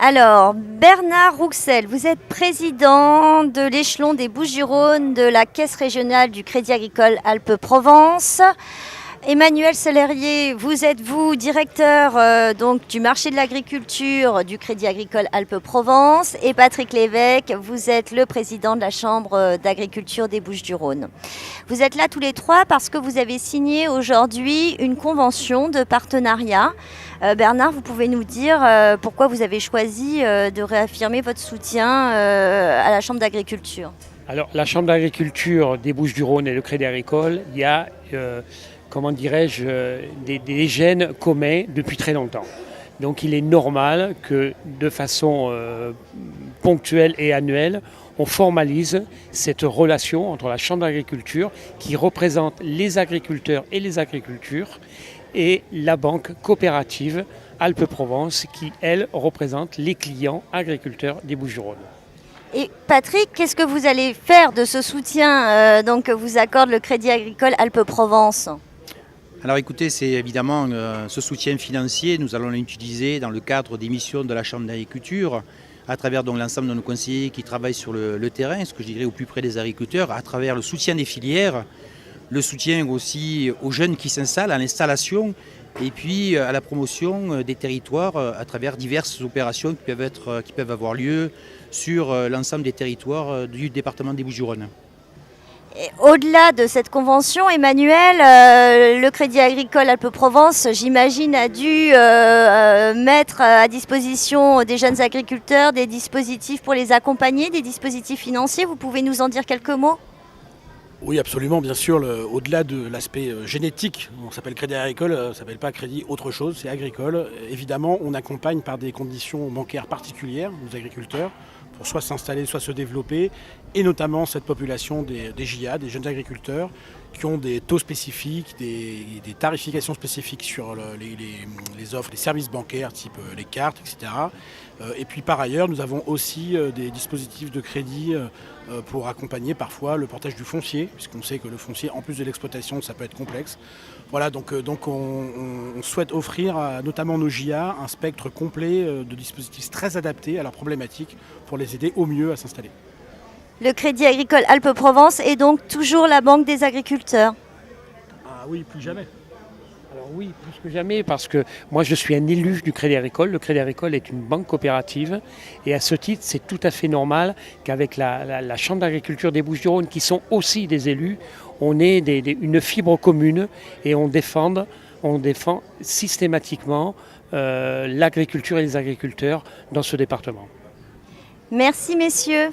Alors, Bernard Rouxel, vous êtes président de l'échelon des Bouches-du-Rhône de la Caisse régionale du Crédit agricole Alpes-Provence. Emmanuel Sellerier, vous êtes directeur donc du marché de l'agriculture du Crédit agricole Alpes-Provence, et Patrick Lévesque, vous êtes le président de la Chambre d'agriculture des Bouches-du-Rhône. Vous êtes là tous les trois parce que vous avez signé aujourd'hui une convention de partenariat. Bernard, vous pouvez nous dire pourquoi vous avez choisi de réaffirmer votre soutien à la Chambre d'agriculture? Alors, la Chambre d'agriculture des Bouches-du-Rhône et le Crédit agricole, il y a, des gènes communs depuis très longtemps. Donc, il est normal que, de façon ponctuelle et annuelle, on formalise cette relation entre la Chambre d'agriculture, qui représente les agriculteurs et les agricultures, et la banque coopérative Alpes-Provence, qui, elle, représente les clients agriculteurs des Bouches-du-Rhône. Et Patrick, qu'est-ce que vous allez faire de ce soutien que vous accorde le Crédit agricole Alpes-Provence? Alors écoutez, c'est évidemment ce soutien financier, nous allons l'utiliser dans le cadre des missions de la Chambre d'agriculture, à travers donc l'ensemble de nos conseillers qui travaillent sur le terrain, ce que je dirais au plus près des agriculteurs, à travers le soutien des filières, le soutien aussi aux jeunes qui s'installent, à l'installation, et puis à la promotion des territoires à travers diverses opérations qui peuvent avoir lieu sur l'ensemble des territoires du département des Bouches-du-Rhône. Au-delà de cette convention, Emmanuel, le Crédit agricole Alpes-Provence, j'imagine, a dû mettre à disposition des jeunes agriculteurs des dispositifs pour les accompagner, des dispositifs financiers. Vous pouvez nous en dire quelques mots? Oui, absolument, bien sûr. Au-delà de l'aspect génétique, on s'appelle Crédit agricole, ça ne s'appelle pas Crédit autre chose, c'est agricole. Évidemment, on accompagne par des conditions bancaires particulières nos agriculteurs pour soit s'installer, soit se développer, et notamment cette population des JA, des jeunes agriculteurs, qui ont des taux spécifiques, des tarifications spécifiques sur les offres, les services bancaires, type les cartes, etc. Et puis par ailleurs, nous avons aussi des dispositifs de crédit pour accompagner parfois le portage du foncier, puisqu'on sait que le foncier, en plus de l'exploitation, ça peut être complexe. Voilà, donc on souhaite offrir à notamment nos JA un spectre complet de dispositifs très adaptés à leurs problématiques pour les aider au mieux à s'installer. Le Crédit agricole Alpes-Provence est donc toujours la banque des agriculteurs. Ah oui, plus jamais. Alors oui, plus que jamais, parce que moi je suis un élu du Crédit agricole. Le Crédit agricole est une banque coopérative, et à ce titre, c'est tout à fait normal qu'avec la Chambre d'agriculture des Bouches-du-Rhône, qui sont aussi des élus, on ait une fibre commune, et on défend systématiquement l'agriculture et les agriculteurs dans ce département. Merci messieurs.